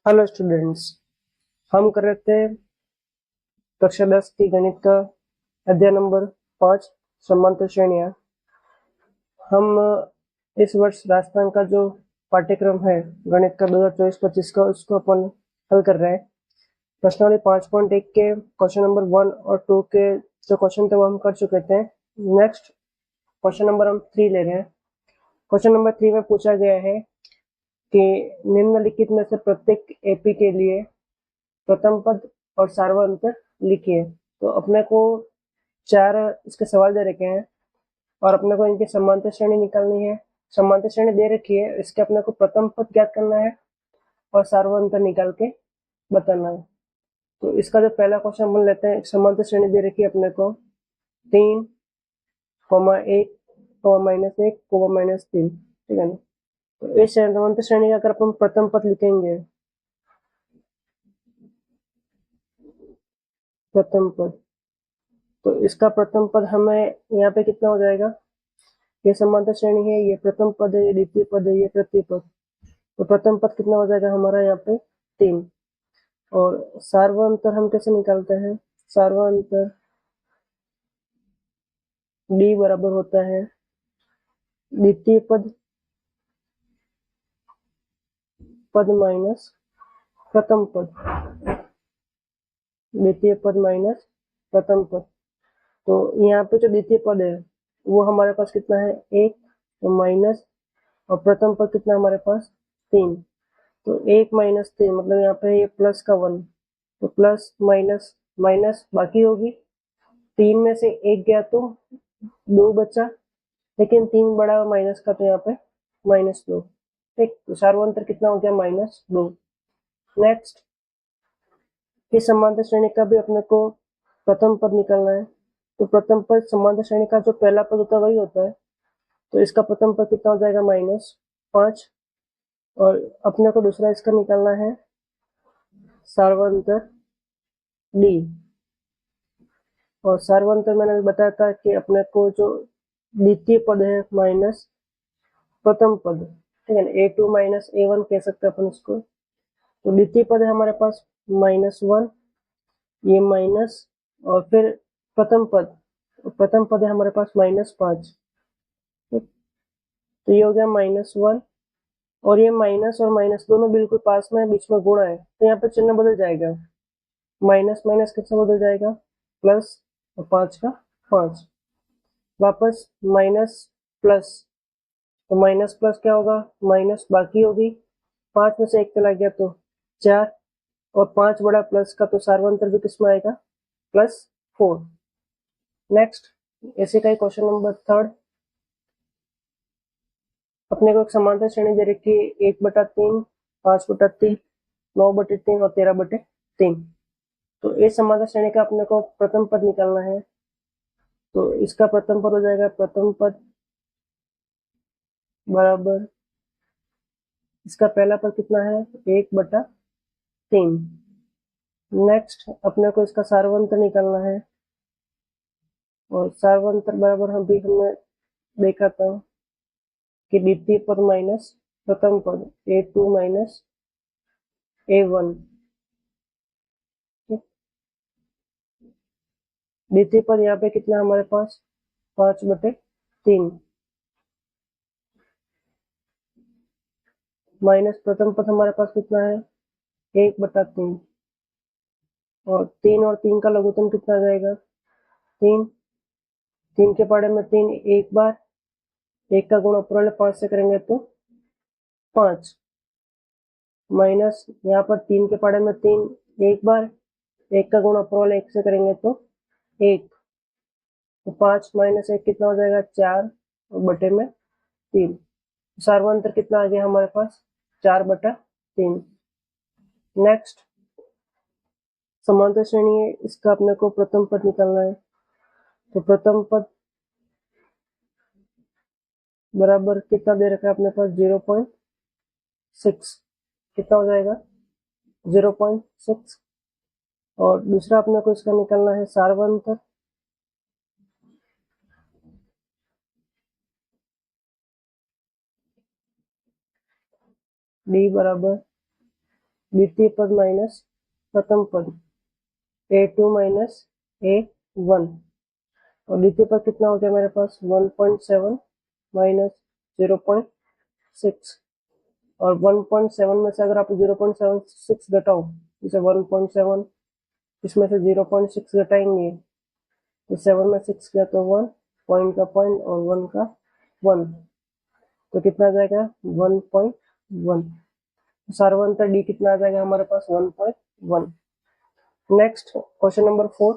Hello students, हम कर रहे थे कक्षा 10 की गणित का अध्याय नंबर 5 समांतर श्रेणियां। हम इस वर्ष राजस्थान का जो पाठ्यक्रम है गणित का 2024-25 का, उसको अपन हल कर रहे हैं। प्रश्नावली 5.1 के क्वेश्चन नंबर 1 और 2 के जो क्वेश्चन थे वो हम कर चुके थे। नेक्स्ट क्वेश्चन नंबर हम 3 ले रहे हैं। क्वेश्चन नंबर 3 में पूछा गया है कि निम्नलिखित में से प्रत्येक एपी के लिए प्रथम पद और सार्वंतर लिखिए। तो अपने को 4 इसके सवाल दे रखे हैं और अपने को इनकी समांतर श्रेणी निकालनी है। समांतर श्रेणी दे रखी है, इसके अपने को प्रथम पद ज्ञात करना है और सार्वंतर निकाल के बताना है। तो इसका जो पहला क्वेश्चन अपन लेते हैं, समांतर श्रेणी दे रखी है अपने को 3, 1, -1, -3, ठीक है ना। तो इस समांतर श्रेणी का अगर अपन प्रथम पद लिखेंगे, प्रथम पद, तो इसका प्रथम पद हमें यहाँ पे कितना हो जाएगा। ये समांतर श्रेणी है, ये प्रथम पद है, ये द्वितीय पद है, ये तृतीय पद। तो प्रथम पद कितना हो जाएगा हमारा यहाँ पे 3। और सार्वंतर हम कैसे निकालते हैं, सार्वंतर d बराबर होता है द्वितीय पद माइनस प्रथम पद, द्वितीय पद माइनस प्रथम पद। तो यहाँ पे जो द्वितीय पद है वो हमारे पास कितना है 1, तो माइनस, और प्रथम पद कितना हमारे पास 3। तो 1 - 3 मतलब यहाँ पे ये प्लस का 1, तो प्लस माइनस माइनस बाकी होगी। 3 में से 1 गया तो 2 बचा, लेकिन 3 बड़ा माइनस का, तो यहाँ पे -2। ठीक, तो सार्वंतर कितना हो गया -2। नेक्स्ट, इस समांतर श्रेणी का भी अपने को प्रथम पद निकालना है। तो प्रथम पद समांतर श्रेणी का जो पहला पद होता है वही होता है। तो इसका प्रथम पद कितना हो जाएगा -5। और अपने को दूसरा इसका निकालना है सार्वंतर डी। और सार्वंतर मैंने भी बताया था कि अपने को जो द्वितीय पद है माइनस प्रथम पद, ठीक है ना, A2 - A1 कह सकते हैं अपन इसको। तो द्वितीय पद है हमारे पास -1, ये माइनस, और फिर प्रथम पद है हमारे पास -5। तो ये हो गया -1, और ये माइनस और माइनस दोनों बिल्कुल पास में है, बीच में गुणा है, तो यहाँ पे चिन्ह बदल जाएगा। माइनस माइनस किससे बदल जाएगा, प्लस, और 5 का 5, वापस माइनस प्लस, तो माइनस प्लस क्या होगा, माइनस बाकी होगी, 5 में से 1 चला गया तो 4, और 5 बड़ा प्लस का, तो सार्वंतर भी किसमें आएगा, +4। नेक्स्ट, ऐसे का ही क्वेश्चन नंबर 3। अपने को एक समांतर श्रेणी दे रखी है 1/3, 5/3, 9/3 और 13/3। तो इस समांतर श्रेणी का अपने को प्रथम पद निकालना है। तो इसका प्रथम पद हो जाएगा, प्रथम पद बराबर, इसका पहला पद कितना है 1/3। नेक्स्ट, अपने को इसका सार्वंतर निकालना है। और सार्वंतर बराबर हमने देखा था कि द्वितीय पद माइनस प्रथम पद, A2 - A1। द्वितीय पद यहाँ पे कितना हमारे पास 5/3, माइनस प्रथम पद हमारे पास कितना है 1/3। और 3 और 3 का लघुत्तम कितना आ जाएगा 3, 3 के पाड़े में 3 एक बार, 1 का गुणा ऊपर वाले 5 से करेंगे तो 5, माइनस यहाँ पर 3 के पाड़े में 3 एक बार, 1 का गुणा ऊपर वाले 1 से करेंगे तो 1, तो 5 - 1 कितना हो जाएगा 4, और बटे में 3। सार्वंतर कितना आ गया हमारे पास 4/3। नेक्स्ट, समांतर श्रेणी है, इसका अपने को प्रथम पद निकालना है। तो प्रथम पद बराबर कितना दे रखा है अपने पास 0.6, कितना हो जाएगा 0.6। और दूसरा अपने को इसका निकालना है सार्वंतर, डी बराबर द्वितीय पद माइनस प्रथम पद, a2 माइनस a1, और द्वितीय पद कितना हो गया मेरे पास 1.7 माइनस 0.6, और 1.7 में से अगर आप 0.76 घटाओ, जैसे 1.7 इसमें से 0.6 घटाएंगे तो 7 में 6 गया तो 1, पॉइंट का पॉइंट और 1 का 1, तो कितना आ जाएगा 1.1। सार्वंतर डी कितना आ जाएगा हमारे पास 1.1। Next question number 4।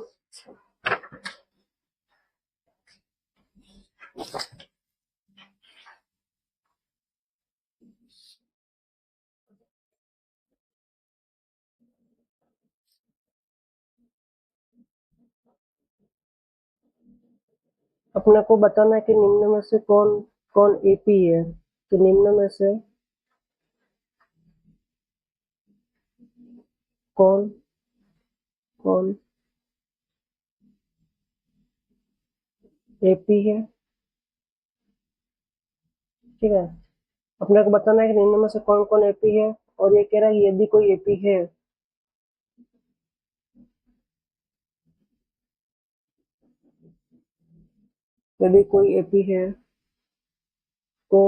अपने को बताना है कि निम्न में से कौन कौन एपी है, तो निम्न में से कौन कौन एपी है, ठीक है। अपने को बताना है कि निम्न में से कौन कौन एपी है, और ये कह रहा है यदि कोई एपी है यदि कोई एपी है तो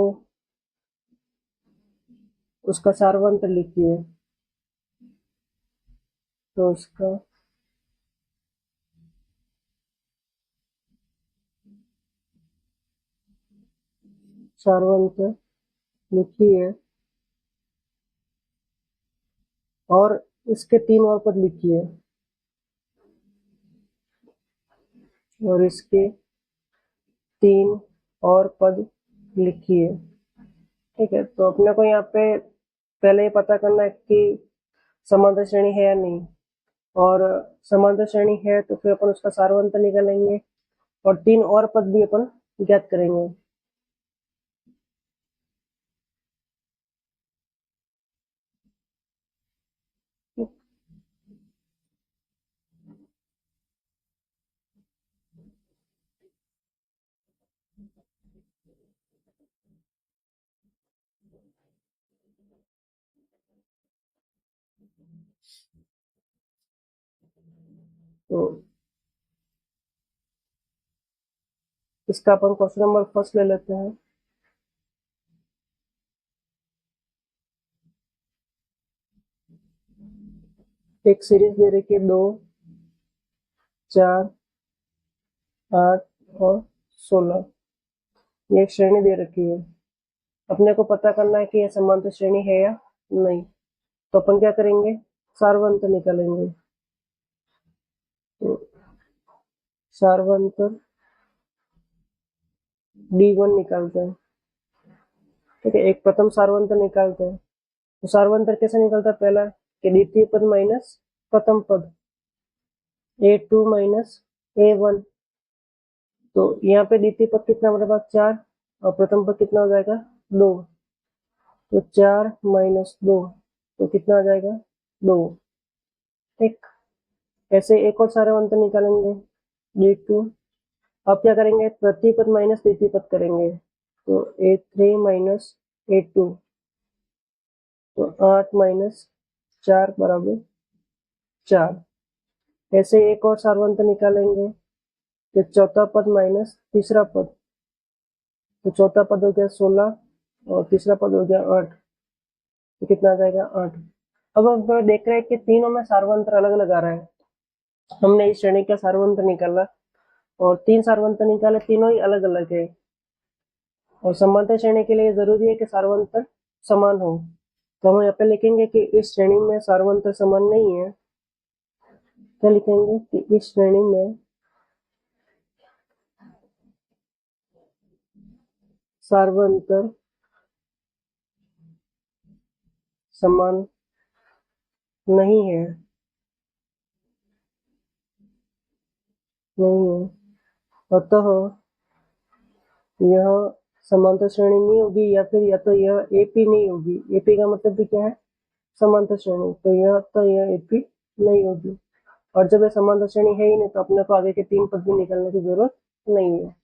उसका सार्वंतर लिखिए, तो उसका सार्वंतर लिखिए और इसके 3 और पद लिखिए, और इसके 3 और पद लिखिए, ठीक है। तो अपने को यहाँ पे पहले ये पता करना है कि समांतर श्रेणी है या नहीं, और समांतर श्रेणी है तो फिर अपन उसका सार्वंतर निकालेंगे और 3 और पद भी अपन ज्ञात करेंगे। तो इसका अपन क्वेश्चन नंबर फर्स्ट ले लेते हैं। एक सीरीज दे रखी है 2, 4, 8 और 16, ये एक श्रेणी दे रखी है। अपने को पता करना है कि यह समांतर श्रेणी है या नहीं, तो अपन क्या करेंगे सार्वंतर निकालेंगे। तो सार्वंतर D1 निकालते हैं, ठीक है। एक प्रथम सार्वंतर निकालते हैं, तो सार्वंतर कैसे निकलता है, पहला कि द्वितीय पद माइनस प्रथम पद, a2 माइनस a1, तो यहाँ पे द्वितीय पद कितना हमारे पास 4 और प्रथम पद कितना हो जाएगा 2, तो 4 माइनस 2, तो कितना आ जाएगा 2, ठीक। ऐसे एक और सार्वंतर निकालेंगे D2। अब क्या करेंगे तृतीय पद माइनस द्वितीय पद करेंगे, तो a3 माइनस a2, तो 8 माइनस 4 बराबर 4। ऐसे एक और सार्वंतर निकालेंगे, तो चौथा पद माइनस तीसरा पद, तो चौथा पद हो गया 16 और तीसरा पद हो गया 8, तो कितना आ जाएगा 8। अब हम देख रहे हैं कि तीनों में सार्वंतर अलग अलग आ रहा है। हमने इस श्रेणी का सार्वंतर निकाला और 3 सार्वंतर निकाले, तीनों ही अलग अलग है, और समांतर श्रेणी के लिए जरूरी है कि सार्वंतर समान हो। तो हम यहाँ पे लिखेंगे कि इस श्रेणी में सार्वंतर समान नहीं है। क्या लिखेंगे कि इस श्रेणी में सार्वंतर समान नहीं है, नहीं है, अतः यह समांतर श्रेणी नहीं होगी, या तो यह एपी नहीं होगी। एपी का मतलब भी क्या है समांतर श्रेणी, तो यह एपी नहीं होगी। और जब ये समांतर श्रेणी है ही नहीं तो अपने को आगे के 3 पद भी निकालने की जरूरत नहीं है।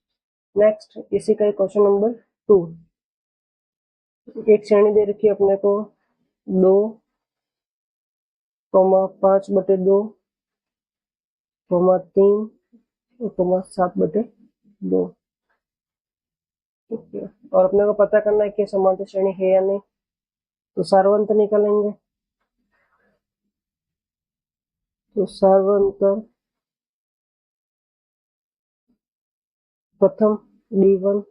नेक्स्ट इसी का क्वेश्चन नंबर 2। एक श्रेणी दे रखी है अपने को 2, कोमा 5/2 कोमा 3 कोमा 7/2। ठीक है, और अपने को पता करना है कि समांतर श्रेणी है या नहीं, तो सारवंत निकालेंगे। तो सारवंत प्रथम D1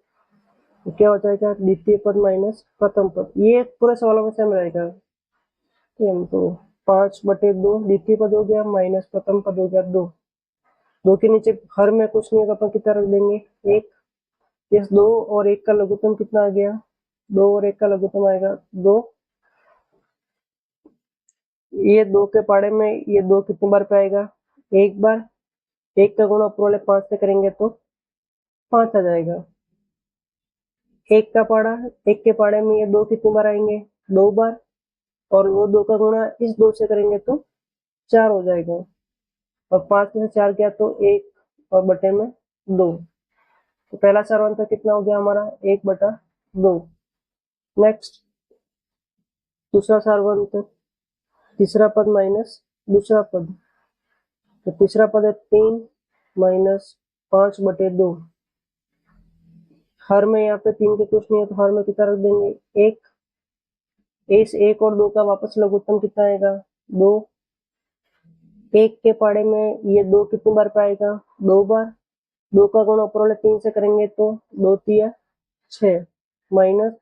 क्या हो जाएगा, द्वितीय पद माइनस प्रथम पद। ये पूरे सवालों में सेम रहेगा। तो 5/2 द्वितीय पद हो गया माइनस प्रथम पद हो गया 2। 2 के नीचे हर में कुछ नहीं होगा, अपन कितना रख देंगे 1। इस 2 और 1 का लघुत्तम कितना आ गया, 2 और 1 का लघुत्तम आएगा 2। ये 2 के पाड़े में ये 2 कितनी बार पे आएगा, 1 बार। 1 का गुणा ऊपर वाले 5 से करेंगे तो 5 आ जाएगा। 1 का पाड़ा, 1 के पाड़े में ये 2 कितनी बार आएंगे, 2 बार। और वो 2 का गुणा इस 2 से करेंगे तो 4 हो जाएगा। और 5 में से 4 गया तो 1 और बटे में 2। तो पहला सारवंत कितना हो गया हमारा, 1/2। नेक्स्ट दूसरा सारवंत, तीसरा पद माइनस दूसरा पद। तो तीसरा पद है 3 माइनस 5/2। हर में यहाँ पे 3 के कुछ नहीं है, तो हर में कितना रख देंगे 1। इस 1 और 2 का वापस लघुत्तम कितना आएगा, 2। 1 के पाड़े में ये 2 कितनी बार पे आएगा, 2 बार। 2 का गुणा ऊपर वाले 3 से करेंगे तो 2 3 6 माइनस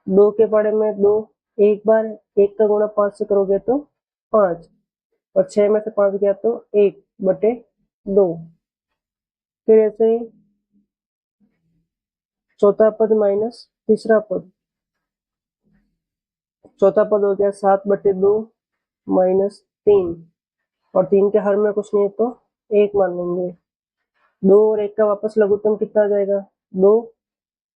2 के पाड़े में 2 1 बार। 1 का गुणा 5 से करोगे तो 5, और 6 में से 5 गया तो 1/2। फिर ऐसे ही चौथा पद माइनस तीसरा पद। चौथा पद हो गया 7/2 माइनस 3, और 3 के हर में कुछ नहीं है तो 1 मान लेंगे। 2 और 1 का वापस लघुत्तम कितना आ जाएगा, 2।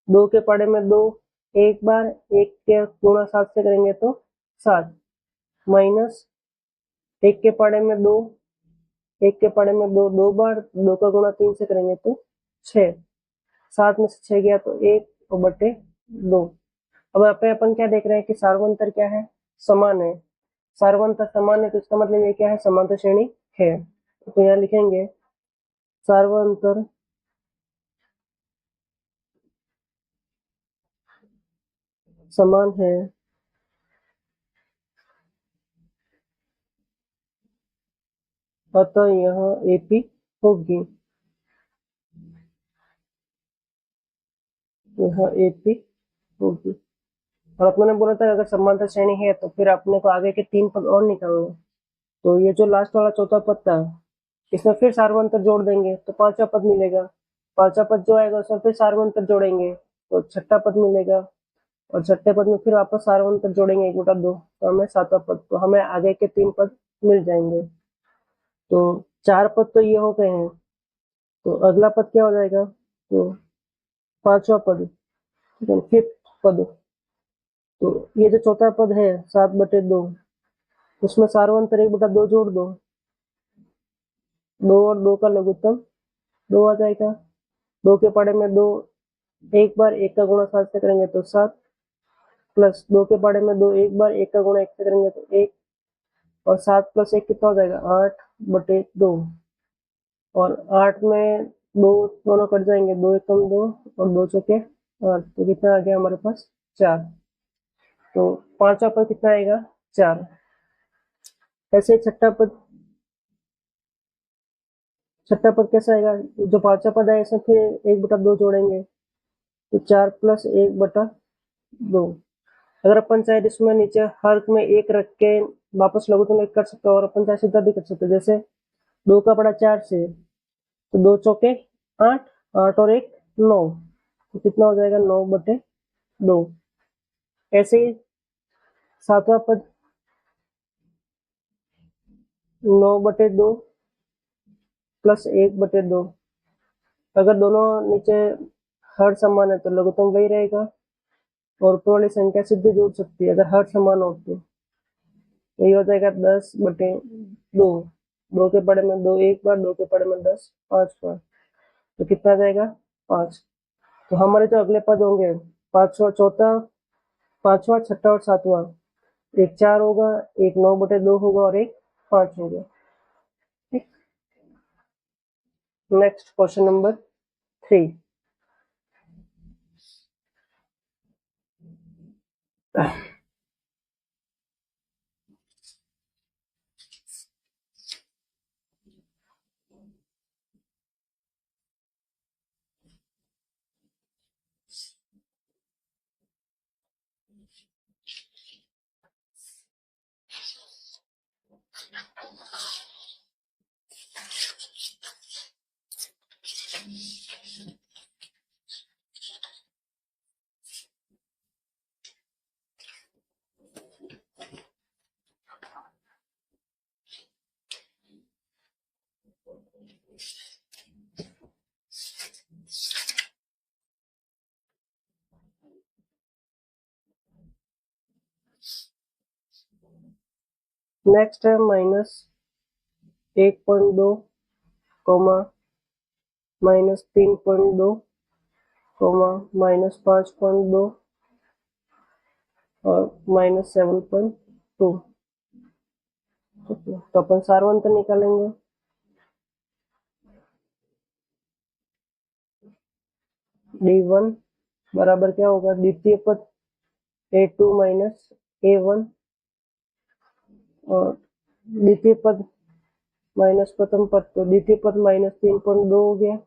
2 के पाड़े में 2 1 बार। 1 के गुणा 7 से करेंगे तो 7 माइनस 1 के पाड़े में 2, 1 के पाड़े में 2 2 बार। 2 का गुणा 3 से करेंगे तो 6। 7 में से 6 गया तो 1 और बटे 2। अब यहाँ पे अपन क्या देख रहे हैं कि सार्वंतर क्या है, समान है। सार्वंतर समान है तो इसका मतलब ये क्या है, समांतर श्रेणी है। तो यहाँ लिखेंगे सार्वंतर समान है अतः यह AP होगी। यह AP होगी। और अपने ने बोला था अगर समांतर श्रेणी है तो फिर अपने को आगे के 3 पद और निकालने। तो ये जो लास्ट वाला चौथा पद था, इसमें फिर सार्वंतर जोड़ देंगे तो 5वां पद मिलेगा। 5वां पद जो आएगा उसमें फिर सार्वंतर जोड़ेंगे तो 6ठा पद मिलेगा। और 6ठे पद में फिर वापस सार्वंतर जोड़ेंगे 1/2, तो हमें 7वां पद। तो हमें आगे के 3 पद मिल जाएंगे। तो 4 पद तो ये हो गए हैं, तो अगला पद क्या हो जाएगा, तो 5वां पद, फिफ्थ पद। तो ये जो चौथा पद है 7/2, उसमें सार्वंतर 1/2 जोड़ दो। 2 और 2 का लघुत्तम 2 आ जाएगा। 2 के पाड़े में 2 1 बार। 1 का गुणा 7 से करेंगे तो 7, प्लस 2 के पाड़े में 2 1 बार। 1 का गुणा 1 से करेंगे तो 1, और 7 + 1 कितना हो जाएगा, 8/2। और 8 में 2 दोनों कट जाएंगे, 2 एकम 2 और 2 चौके 8। तो कितना आ गया हमारे पास, 4। तो 5वां पद कितना आएगा, 4। ऐसे छठा पद, छठा पद कैसा आएगा, जो 5वां पद है इसमें फिर 1/2 जोड़ेंगे तो 4 + 1/2। अगर अपन चाहे इसमें नीचे हर में 1 रख के वापस लघुत्तम 1 कर सकते हो, और अपन चाहे सीधा भी कर सकते हो। जैसे 2 का पड़ा 4 से, तो 2 चौके 8, 8 और 1 9, तो कितना हो जाएगा, 9/2। ऐसे ही 7वां पद 9/2 + 1/2। अगर दोनों नीचे हर समान है तो लघुत्तम वही रहेगा, और ऊपर वाली संख्या सीधे जुड़ सकती है अगर हर समान हो तो। यही हो जाएगा 10/2। 2 के पड़े में 2 1 बार। 2 के पड़े में 10 5 बार। तो कितना जाएगा, 5। तो हमारे जो अगले पद होंगे, 5वां, चौथा, 5वां, 6ठा और 7वां, एक 4 होगा, एक 9/2 होगा और एक 5 हो गया। ठीक, नेक्स्ट क्वेश्चन नंबर 3। नेक्स्ट है -1.2, -3.2, -5.2 और -7.2। तो अपन सारवंत निकालेंगे। D1 बराबर क्या होगा, द्वितीय पद A2 माइनस A1 और द्वितीय पद माइनस प्रथम पद, तो द्वितीय पद -3.2 हो गया,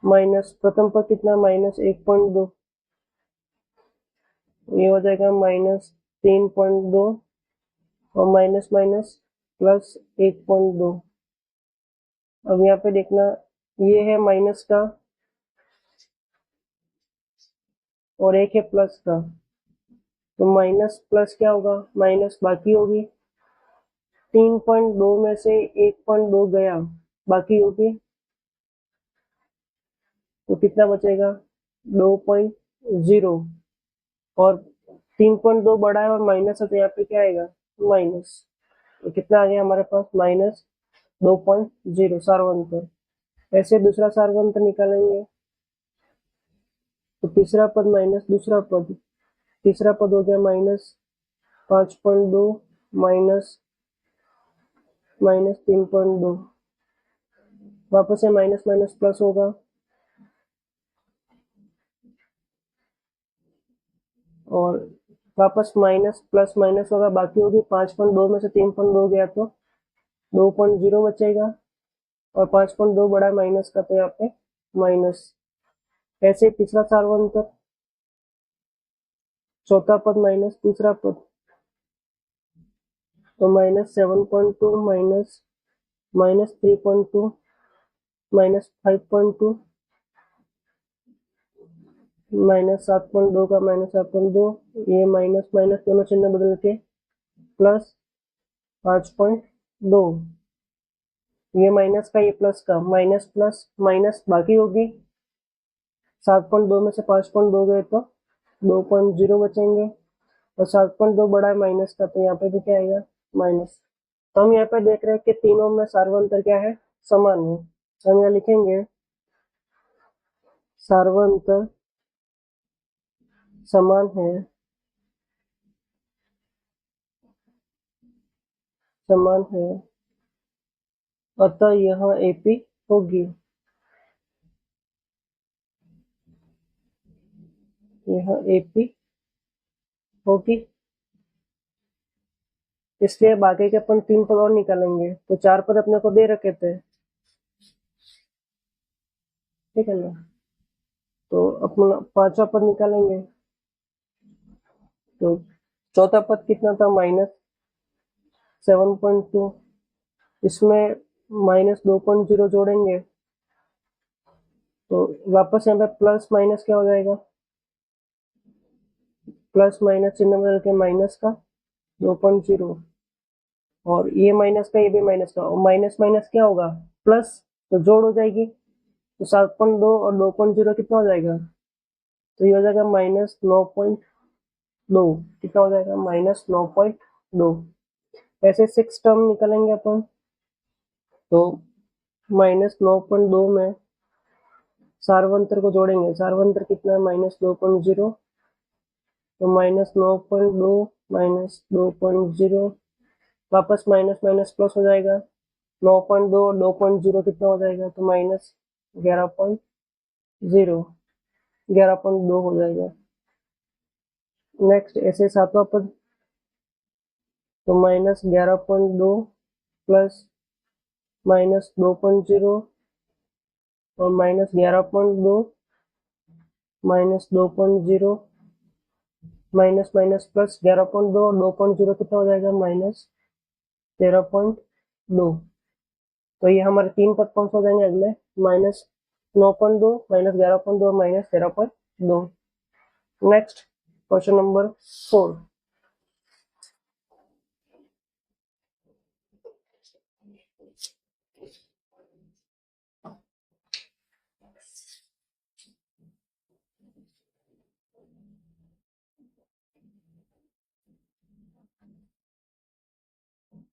माइनस प्रथम पद कितना -1.2, ये हो जाएगा -3.2 और माइनस माइनस प्लस 1.2। अब यहाँ पे देखना, ये है माइनस का और एक है प्लस का, तो माइनस प्लस क्या होगा, माइनस बाकी होगी, 3.2 में से 1.2 गया, बाकी होगी, तो कितना बचेगा 2.0 और 3.2 बड़ा है और माइनस है, तो यहाँ पे क्या आएगा माइनस, तो कितना आ गया हमारे पास -2.0 सारवंत। ऐसे दूसरा सारवंत निकालेंगे, तो तीसरा पद माइनस दूसरा पद, तीसरा पद हो गया -5.2 माइनस -3.2, वापस से माइनस माइनस प्लस होगा और वापस माइनस प्लस माइनस होगा, बाकी होगी 5.2 में से 3.2 गया तो 2.0 बचेगा और 5.2 बड़ा माइनस का, तो यहाँ पे माइनस। ऐसे तीसरा सार्वंतर, चौथा पद माइनस तीसरा पद, तो -7.2 माइनस -3.2 -5.2 -7.2 का -7.2, ये माइनस माइनस दोनों चिन्ह बदल के प्लस 5.2, ये माइनस का ये प्लस का, माइनस प्लस माइनस बाकी होगी, 7.2 में से 5.2 गए तो 2.0 बचेंगे और 7.2 बड़ा है माइनस का, तो यहाँ पे भी क्या आएगा माइनस। तो हम यहाँ पे देख रहे हैं कि तीनों में सार्वंतर क्या है, समान है। तो हम यहाँ लिखेंगे सार्वंतर समान है, समान है, अतः यह AP होगी, यह AP होगी। इसलिए अब आगे के अपन 3 पद और निकालेंगे, तो 4 पद अपने को दे रखे थे, ठीक है ना। तो अपना 5वां पद निकालेंगे, तो चौथा पद कितना था -7.2, इसमें -2.0 जोड़ेंगे, तो वापस यहाँ पे प्लस माइनस क्या हो जाएगा, प्लस माइनस चिन्ह बदल के माइनस का 2.0 और ये माइनस का ये भी माइनस का, और माइनस माइनस क्या होगा प्लस, तो जोड़ हो जाएगी, तो 7.2 और 2.0 कितना हो जाएगा, तो ये हो जाएगा -9.2, कितना हो जाएगा -9.2। ऐसे 6 टर्म निकलेंगे अपन, तो -9.2 में सार्वंतर को जोड़ेंगे, सार्वंतर कितना है -2.0, तो -9.2 -2.0 वापस माइनस माइनस प्लस हो जाएगा, 9.2 और 2.0 कितना हो जाएगा, तो माइनस 11.0, 11.2 हो जाएगा। नेक्स्ट ऐसे सातवां पद, तो माइनस 11.2 प्लस माइनस 2.0 और minus 11.2 minus 2.0 minus minus plus 11.2 और 2.0 कितना हो जाएगा, माइनस 13.2। तो ये हमारे तीन पद कौन से हो जाएंगे अगले, माइनस 9.2 माइनस 11.2 और minus 13.2। Next question number 4,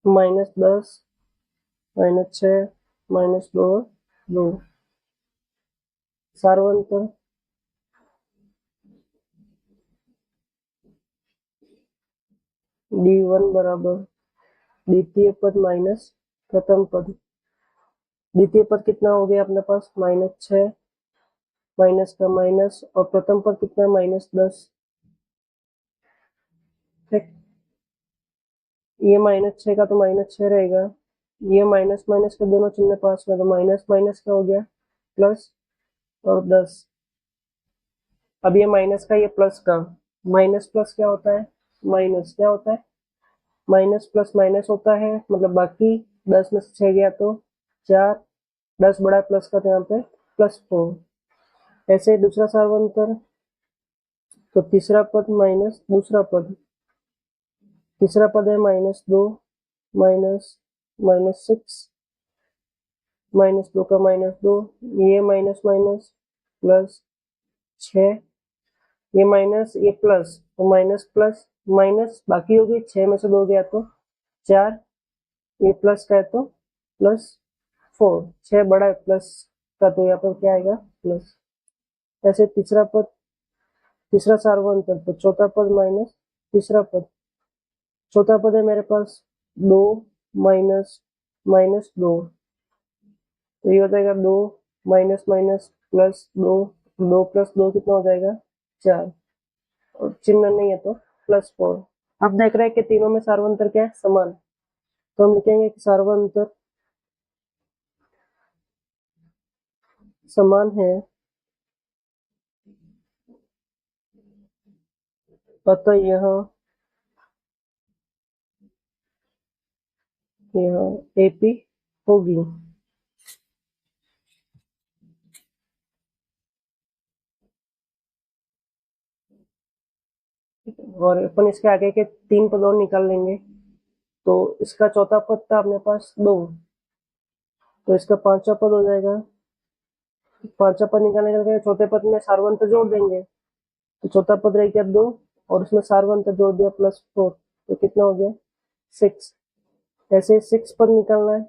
-10 -6 -2 2 सार्वंतर D1 बराबर द्वितीय पद माइनस प्रथम पद। द्वितीय पद कितना हो गया अपने पास, -6 माइनस का माइनस और प्रथम पद कितना, -10। ठीक, ये -6 का तो -6 रहेगा, ये माइनस माइनस के दोनों चिन्ह पास में, तो माइनस माइनस का हो गया प्लस और 10। अब ये माइनस का, ये प्लस का, माइनस प्लस क्या होता है, माइनस क्या होता है, माइनस प्लस माइनस होता है, मतलब बाकी 10 में से 6 गया तो 4, 10 बड़ा प्लस का, तो यहाँ पे +4। ऐसे दूसरा सार्वंतर, तो तीसरा पद माइनस दूसरा पद, तीसरा पद है -2 माइनस -6 -2 का -2, ये माइनस माइनस प्लस 6, ये माइनस ये प्लस, तो माइनस प्लस माइनस बाकी होगी, 6 में से 2 गया तो 4, ये प्लस का है तो +4, 6 बड़ा है प्लस का, तो यहाँ पर क्या आएगा, प्लस। ऐसे तीसरा पद, तीसरा सार्वंतर, तो चौथा पद माइनस तीसरा पद, चौथा पद है मेरे पास 2 माइनस -2, तो ये हो जाएगा 2 माइनस माइनस प्लस 2, 2 प्लस 2 कितना हो जाएगा, 4, और चिन्ह नहीं है तो +4। अब देख रहे हैं कि तीनों में सार्वंतर क्या है, समान, तो हम लिखेंगे कि सार्वंतर समान है, अतः यहाँ AP होगी। और अपन इसके आगे के 3 पद और निकाल लेंगे, तो इसका चौथा पद था अपने पास 2, तो इसका पांचवा पद हो जाएगा, पांचवा पद निकालने के लिए चौथे पद में सार्वंतर जोड़ देंगे, तो चौथा पद रह गया 2 और उसमें सार्वंतर जोड़ दिया +4, तो कितना हो गया, 6। ऐसे 6 पद निकालना है,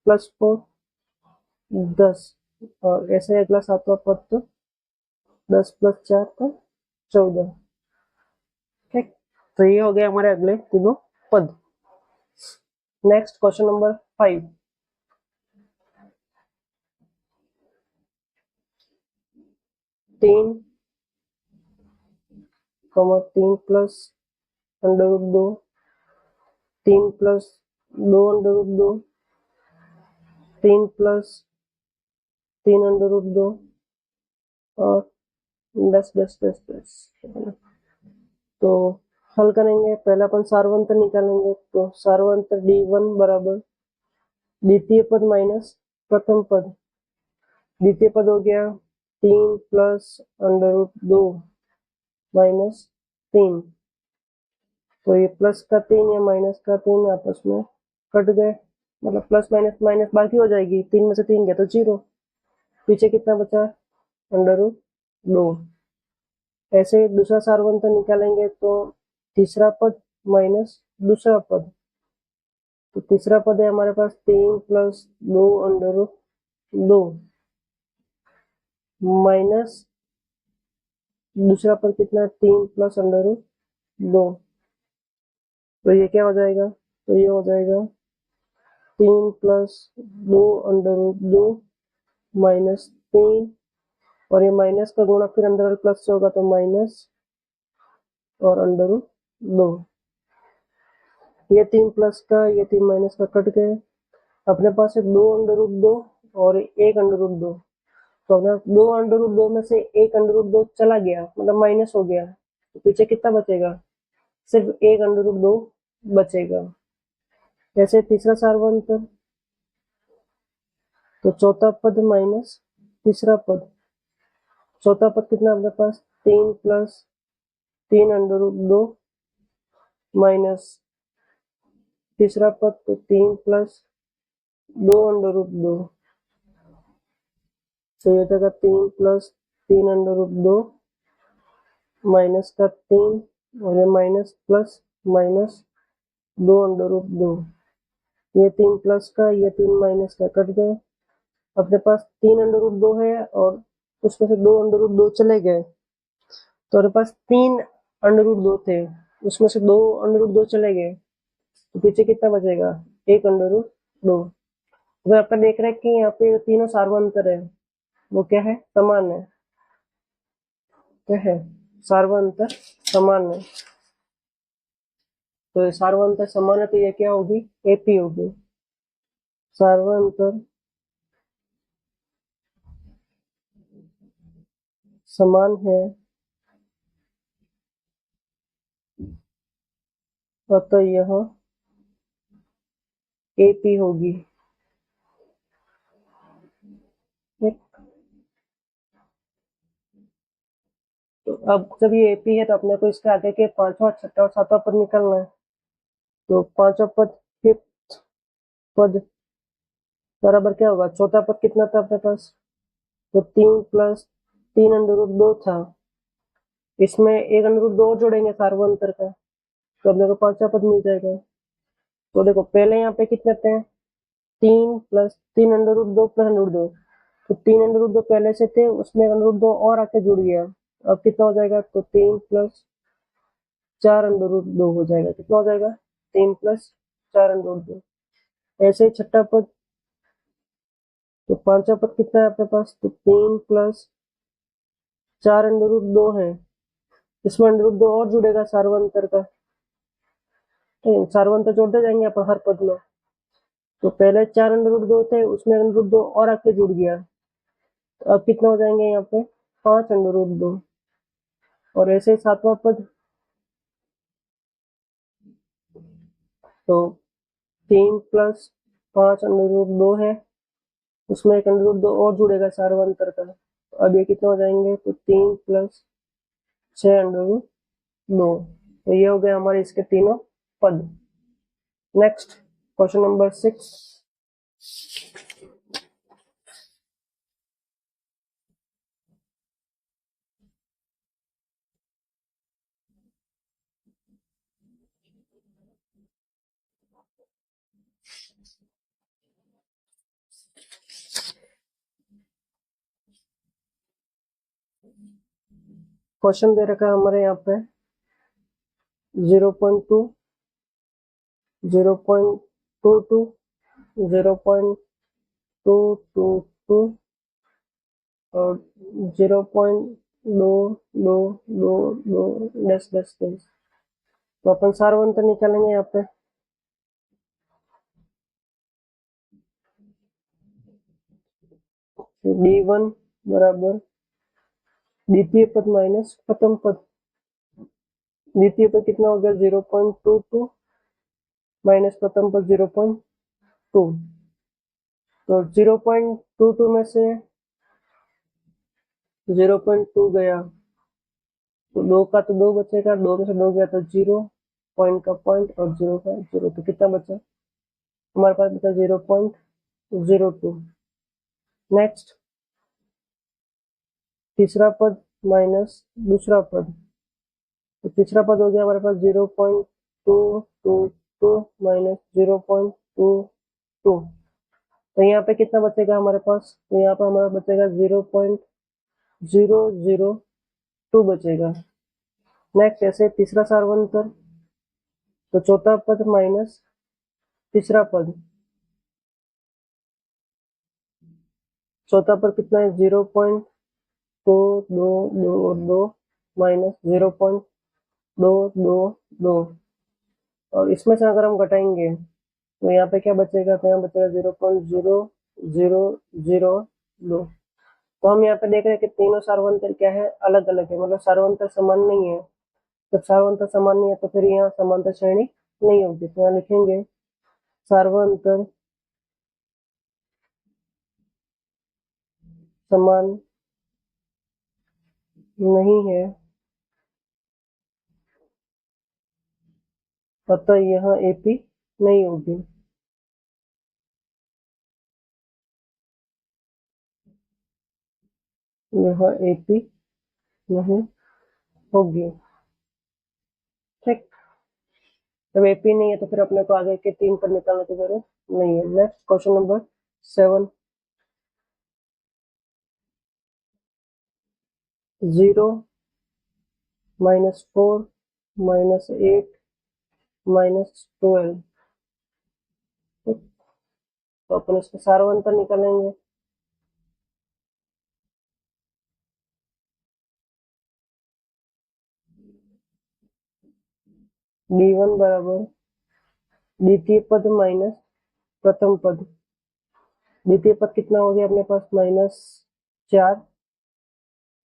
+4 10, और ऐसे अगला सातवां पद, तो 10 + 4 तो 14। ठीक, तो ये हो गया हमारे अगले तीनों पद। Next question number 5, 3 3 plus √2, 3 plus 2 √2, 3 plus 3 √2 और 10 10 10 10। तो हल करेंगे, पहला अपन सार्वंतर निकालेंगे, तो सार्वंतर D1 बराबर द्वितीय पद माइनस प्रथम पद, द्वितीय पद हो गया 3 प्लस √2 माइनस 3, तो ये प्लस का 3 या माइनस का 3 आपस में कट गए, मतलब प्लस माइनस माइनस बाकी हो जाएगी, 3 में से 3 गया तो 0, पीछे कितना बचा, √2। ऐसे दूसरा सार्वंतर निकालेंगे, तो तीसरा पद माइनस दूसरा पद, तो तीसरा पद है हमारे पास 3 प्लस 2 √2 माइनस दूसरा पद कितना है, 3 प्लस √2, तो ये क्या हो जाएगा, तो ये हो जाएगा 3 + 2 √2 -3, और ये माइनस का गुणा फिर अंदर प्लस से होगा तो माइनस और √2। ये 3 प्लस का ये 3 माइनस का कट गए, अपने पास है 2 √2 और 1 √2। तो अगर 2 √2 में से 1 √2 चला गया, मतलब माइनस हो गया, तो पीछे कितना बचेगा, सिर्फ 1 √2 बचेगा। जैसे तीसरा सार्वंतर, तो चौथा पद माइनस तीसरा पद, चौथा पद कितना अपने पास 3 + 3 √2 माइनस तीसरा पद तो 3 + 2 √2, तो ये जगह 3 + 3 √2 माइनस का 3, और ये माइनस प्लस माइनस 2 √2, ये 3 प्लस का ये 3 माइनस का कट गए, अपने पास 3 √2 है और उसमें से 2 √2 चले गए, तो हमारे पास 3 √2 थे, उसमें से 2 √2 चले गए, तो पीछे कितना बचेगा, 1 √2। तो यहाँ पर देख रहे हैं कि यहाँ पे तीनों सार्वंतर है, वो क्या है, समान है, क्या है, सार्वंतर समान है। तो सार्वंतर समान है तो ये क्या होगी, एपी होगी। सार्वंतर समान है अतः यह एपी होगी। ठीक? तो अब जब ये एपी है तो अपने को इसके आगे के पांचवा, छठा और सातवां पद निकालना है। तो पांचवा पद, फिफ्थ पद बराबर क्या होगा, चौथा पद कितना था अपने पास, तो 3 + 3 √2 था, इसमें 1 √2 और जोड़ेंगे सार्वंतर का, तो अपने को पांचवा पद मिल जाएगा। तो देखो पहले यहाँ पे कितने थे, 3 + 3 √2 + √2, तो 3 √2 पहले से थे, उसमें 1 √2 और आके जुड़ गया, अब कितना हो जाएगा, तो 3 + 4 √2 हो जाएगा, कितना हो जाएगा, 3 + 4 √2। ऐसे ही छठा पद, तो पांचवा पद कितना है आपके पास, तो 3 + 4 √2 है, इसमें √2 और जुड़ेगा सार्वंतर का, सार्वंतर जोड़ते जाएंगे अपन हर पद में। तो पहले 4 √2 थे, उसमें √2 और आके जुड़ गया, तो अब कितना हो जाएंगे यहाँ पे, 5 √2। और ऐसे ही सातवां पद, तो 3 + 5 √2 है, उसमें 1 √2 और जुड़ेगा सार्वंतर का, तो अब ये कितने हो जाएंगे, तो 3 + 6 √2। तो ये हो गया हमारे इसके तीनों पद। Next question number 6। क्वेश्चन दे रखा है हमारे यहाँ पे 0.2, 0.22, 0.222 और 0.2222 डैश डैश डैश। तो अपन सार्वंतर निकालेंगे यहाँ पे, D1 बराबर द्वितीय पद माइनस प्रथम पद, द्वितीय पद कितना हो गया, 0.22 माइनस प्रथम पद 0.2, तो 0.22 में से 0.2 गया, तो 2 का तो 2 बचेगा, 2 में से 2 गया तो 0, पॉइंट का पॉइंट और 0 का 0, तो कितना बचा, हमारे पास बचा 0.02। नेक्स्ट तीसरा पद माइनस दूसरा पद, तो तीसरा पद हो गया हमारे पास 0.222 माइनस 0.22, तो यहाँ पे कितना बचेगा हमारे पास, तो यहाँ पे हमारा बचेगा 0.002 बचेगा। नेक्स्ट ऐसे तीसरा सार्वंतर, तो चौथा पद माइनस तीसरा पद, चौथा पद कितना है 0.2222 माइनस 0.222, और इसमें से अगर हम घटाएंगे तो यहाँ पे क्या बचेगा, तो यहाँ बचेगा 0.0002। तो हम यहाँ पे देख रहे हैं कि तीनों सार्वंतर क्या है, अलग अलग है, मतलब सार्वंतर समान नहीं है। जब सार्वंतर समान नहीं है तो फिर यहाँ समांतर श्रेणी नहीं होगी। तो यहाँ लिखेंगे सार्वंतर समान नहीं है, अतः यहाँ एपी नहीं होगी। यहाँ एपी नहीं होगी। ठीक, जब एपी नहीं है तो फिर अपने को आगे के 3 पर निकालने की जरूरत नहीं है। Next question number 7, 0 -4 -8 -12। तो अपन इसका सार्वंतर निकालेंगे। D1 बराबर द्वितीय पद माइनस प्रथम पद। द्वितीय पद कितना हो गया अपने पास -4,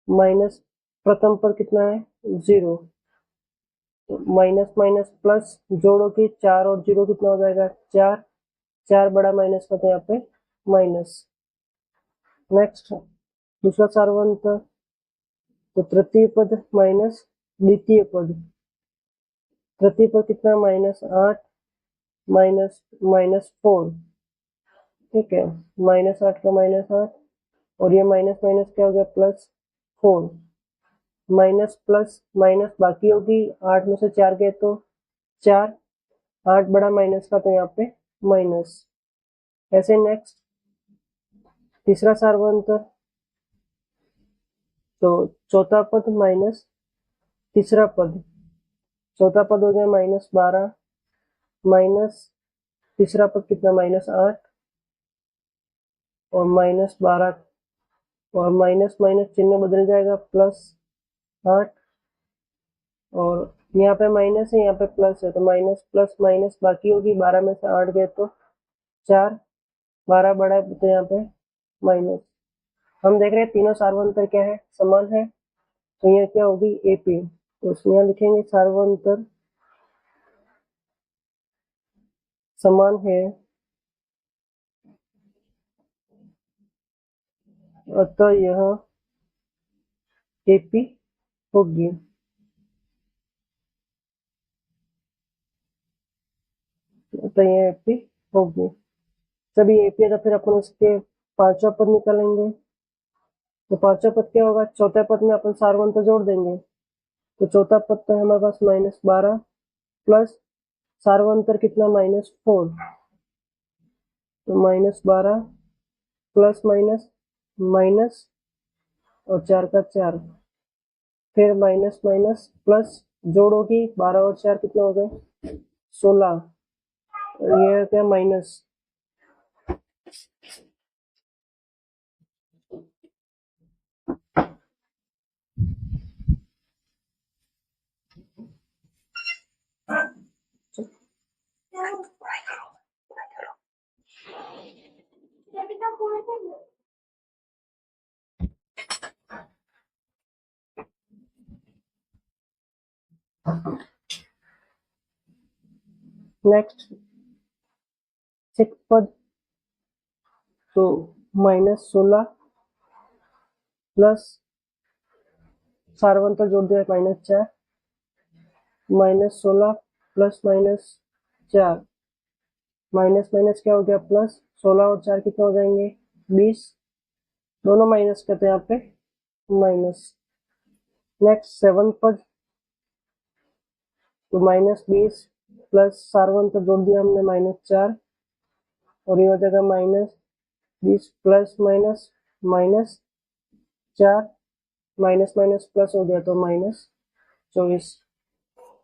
माइनस प्रथम पद कितना है 0। तो माइनस माइनस प्लस जोड़ोगे 4 और 0 कितना हो जाएगा 4, 4 बड़ा माइनस का, तो यहाँ पे माइनस। नेक्स्ट दूसरा सार्वंतर, तो तृतीय पद माइनस द्वितीय पद। तृतीय पद कितना -8 माइनस -4। ठीक है, -8 का -8, और ये माइनस माइनस क्या हो गया +4। माइनस प्लस माइनस बाकी होगी, 8 में से 4 गए तो 4, 8 बड़ा माइनस का, तो यहाँ पे माइनस। ऐसे नेक्स्ट तीसरा सार्वंतर, तो चौथा पद माइनस तीसरा पद। चौथा पद हो गया -12 माइनस तीसरा पद कितना -8, और -12, और माइनस माइनस चिन्ह बदल जाएगा +8, और यहाँ पे माइनस है यहाँ पे प्लस है, तो माइनस प्लस माइनस बाकी होगी, 12 में से 8 गए तो 4, 12 बड़ा है तो यहाँ पे माइनस। हम देख रहे हैं तीनों सार्वंतर क्या है, समान है, तो ये क्या होगी एपी। तो उसमें लिखेंगे सार्वंतर समान है, अतः यह एपी होगी। तो ये एपी होगी। जब ये एपी है तो फिर अपन उसके पांचवा पद निकालेंगे। तो पांचवा पद क्या होगा, चौथे पद में अपन सार्वंतर जोड़ देंगे। तो चौथा पद तो हमारे पास -12 प्लस सार्वंतर कितना -4, तो -12 प्लस माइनस माइनस, और 4 का 4, फिर माइनस माइनस प्लस जोड़ोगी, 12 और 4 कितना हो गए 16, ये क्या माइनस। नेक्स्ट सिक्स पद, तो -16 प्लस सार्वंतर जोड़ दिया -4, -16 प्लस -4, माइनस माइनस क्या हो गया प्लस, 16 और 4 कितना हो जाएंगे 20, दोनों माइनस करते हैं यहाँ पे माइनस। नेक्स्ट 7 पद, तो -20 प्लस सार्वंतर जोड़ दिया हमने -4, और ये हो जाएगा -20 plus minus -4, minus minus plus हो गया तो -24।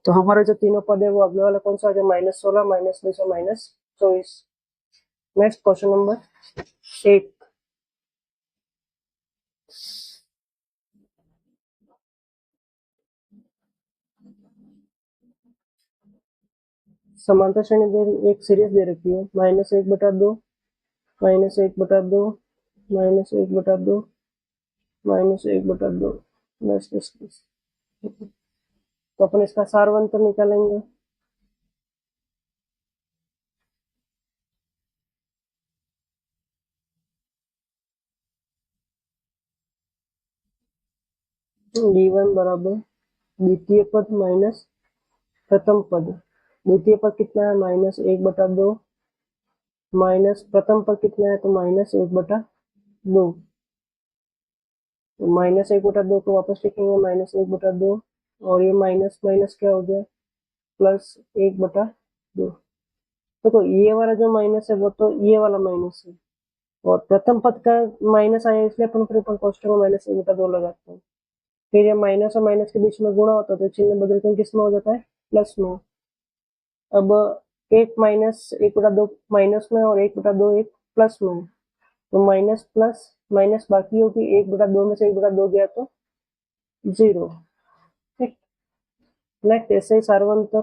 तो हमारे जो तीनों पद है वो अगले वाला कौन सा आ गया, -16, -20 और -24। Next question number 8। समांतर श्रेणी एक सीरीज दे रखी है, -1/2, -1/2, -1/2, -1/2, बस। तो अपन इसका सारवंतर निकालेंगे। d1 बराबर द्वितीय पद माइनस प्रथम पद। द्वितीय पद कितना है, -1/2, माइनस प्रथम पद कितना है, तो -1/2। तो -1/2 को वापस लिखेंगे, -1/2, और ये माइनस माइनस क्या हो गया, +1/2। देखो ये वाला जो माइनस है वो तो ये वाला माइनस है, और प्रथम पद का माइनस आया इसलिए अपन फिर कोष्ठक में -1/2 लगाते हैं। फिर ये माइनस और माइनस के बीच में गुणा होता है तो चिन्ह बदल कर किस में हो जाता है, प्लस में। अब 1 -1/2 माइनस में और 1/2 एक प्लस में, तो माइनस प्लस माइनस बाकी होगी, 1/2 में से 1/2 गया तो 0। ठीक, नेक्स्ट ऐसे ही सार्वंतर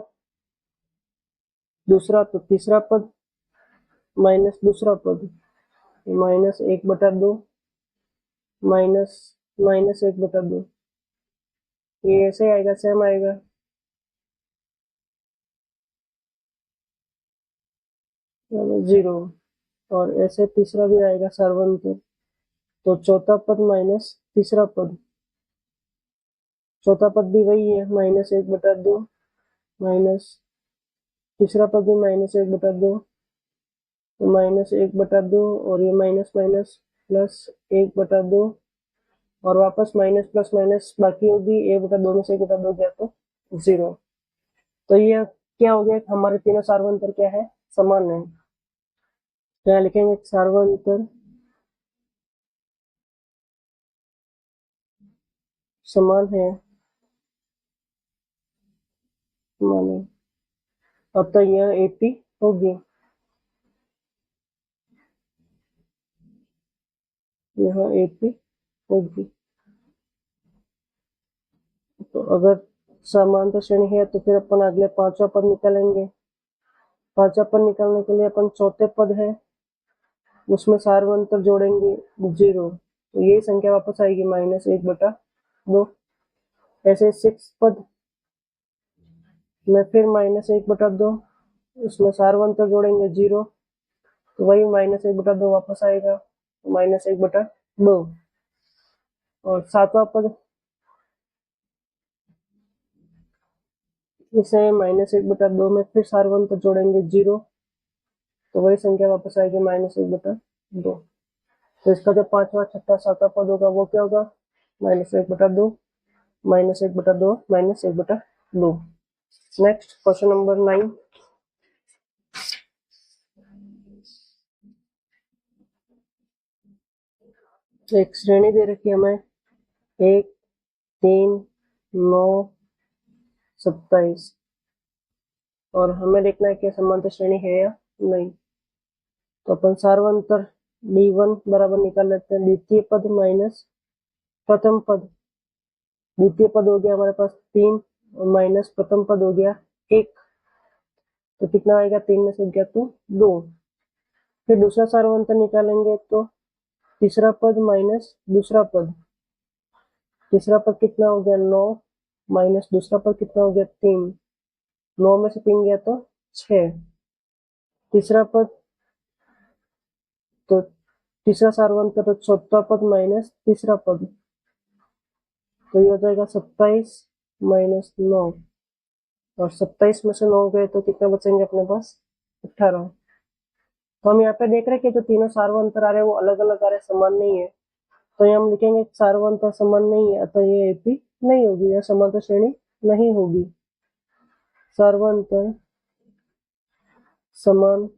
दूसरा, तो तीसरा पद माइनस दूसरा पद, -1/2 माइनस -1/2, ये ऐसे आएगा, सेम आएगा। चलो 0, और ऐसे तीसरा भी आएगा सार्वंतर, तो चौथा पद माइनस तीसरा पद, चौथा पद भी वही है, -1/2, माइनस तीसरा पद भी -1/2, तो -1/2, और ये माइनस माइनस +1/2, और वापस माइनस प्लस माइनस बाकी होगी, 1/2 में से 1/2 गया तो 0। तो ये क्या हो गया, हमारे तीनों सार्वंतर क्या है, समान है। तो यहाँ लिखेंगे सार्वंतर समान है, समान है। अब तो यह AP होगी, यह AP होगी। तो अगर समांतर श्रेणी है तो फिर अपन अगले पांचवा पद निकालेंगे। पांचवा पद निकालने के लिए अपन चौथे पद है उसमें सार्वंतर जोड़ेंगे 0, तो यही संख्या वापस आएगी -1/2। ऐसे 6 पद में फिर -1/2, उसमें सार्वंतर जोड़ेंगे 0, तो वही -1/2 वापस आएगा, तो -1/2। और सातवां पद, इसे -1/2 में फिर सार्वंतर जोड़ेंगे 0, तो वही संख्या वापस आएगी -1/2। तो इसका जो पांचवा छठा सातवां पद होगा वो क्या होगा, -1/2, -1/2, -1/2। Next question number 9। एक श्रेणी दे रखी है हमें 1, 3, 9, 27, और हमें देखना है कि समांतर श्रेणी है या नहीं। तो अपन सार्वंतर d1 बराबर निकाल लेते हैं, द्वितीय पद माइनस प्रथम पद। द्वितीय पद हो गया हमारे पास 3, और माइनस प्रथम पद हो गया 1, तो कितना आएगा, 3 में से गया तो 2। फिर दूसरा सार्वंतर निकालेंगे तो तीसरा पद माइनस दूसरा पद, तीसरा पद कितना हो गया 9, माइनस दूसरा पद कितना हो गया 3, 9 में से 3 गया तो 6। तीसरा पद, तो तीसरा सार्वंतर तो चौथा पद माइनस तीसरा पद, तो ये हो जाएगा 27 माइनस 9, और 27 में से 9 गए तो कितने बचेंगे अपने पास, 18। तो हम यहाँ पे देख रहे हैं कि जो तीनों सार्वंतर आ रहे हैं वो अलग अलग आ रहे हैं, समान नहीं है। तो ये हम लिखेंगे सार्वंतर समान नहीं है, अतः ये AP नहीं होगी, यह समांतर श्रेणी नहीं होगी। सार्वंतर समान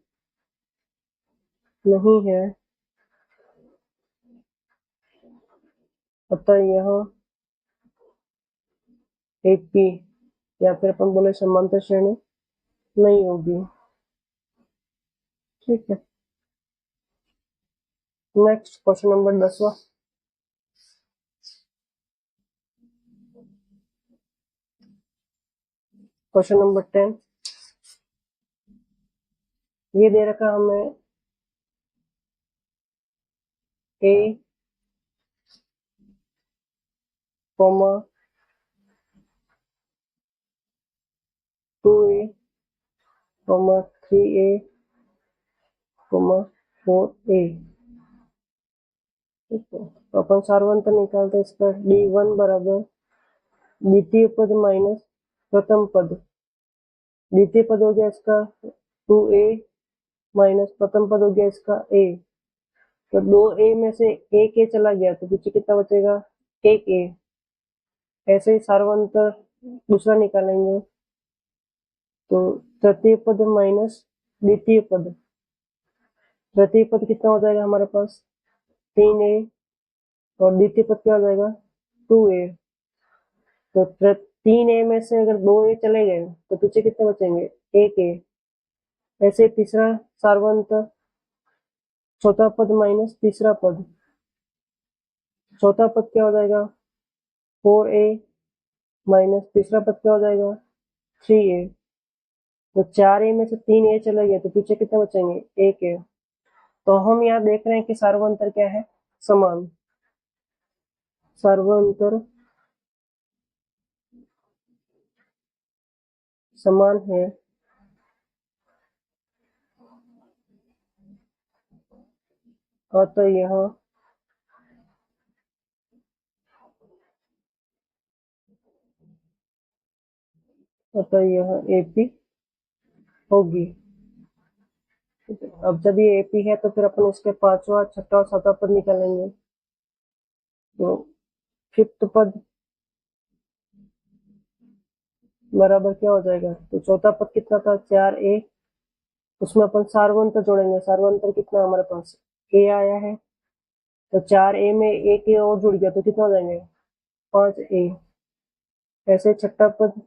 नहीं है, अतः यह AP या फिर अपन बोले समांतर श्रेणी नहीं होगी। ठीक है, नेक्स्ट क्वेश्चन नंबर 10वां। क्वेश्चन नंबर 10, ये दे रखा हमें a, 2a, 3a, 4a। ठीक है, तो अपन सार्वंतर निकालते हैं इसका d1 बराबर द्वितीय पद माइनस प्रथम पद। द्वितीय पद हो गया इसका 2a माइनस प्रथम पद हो गया इसका a। तो 2a में से एक a चला गया तो पीछे कितना बचेगा, 1a। ऐसे ही सार्वंतर दूसरा निकालेंगे तो तृतीय पद माइनस द्वितीय पद। तृतीय पद कितना हो जाएगा हमारे पास 3a और द्वितीय पद क्या हो जाएगा 2a। तो 3a में से अगर 2a चले गए तो पीछे कितने बचेंगे, 1a। ऐसे तीसरा सार्वंतर चौथा पद माइनस तीसरा पद। चौथा पद क्या हो जाएगा 4a माइनस तीसरा पद क्या हो जाएगा 3a। तो 4a में से 3a चले गए तो पीछे कितने बचेंगे, 1a। तो हम यहाँ देख रहे हैं कि सार्वंतर क्या है, समान। सार्वंतर समान है, अतः यह AP होगी। अब जब ये AP है तो फिर अपन उसके पांचवा, छठा और सातवां पद निकालेंगे। तो फिफ्थ पद बराबर क्या हो जाएगा, तो चौथा पद कितना था 4a, उसमें अपन सार्वंतर जोड़ेंगे। सार्वंतर कितना हमारे पास a आया है, तो 4a में एक a और जुड़ गया तो कितना हो जाएंगे 5a। ऐसे छठा पद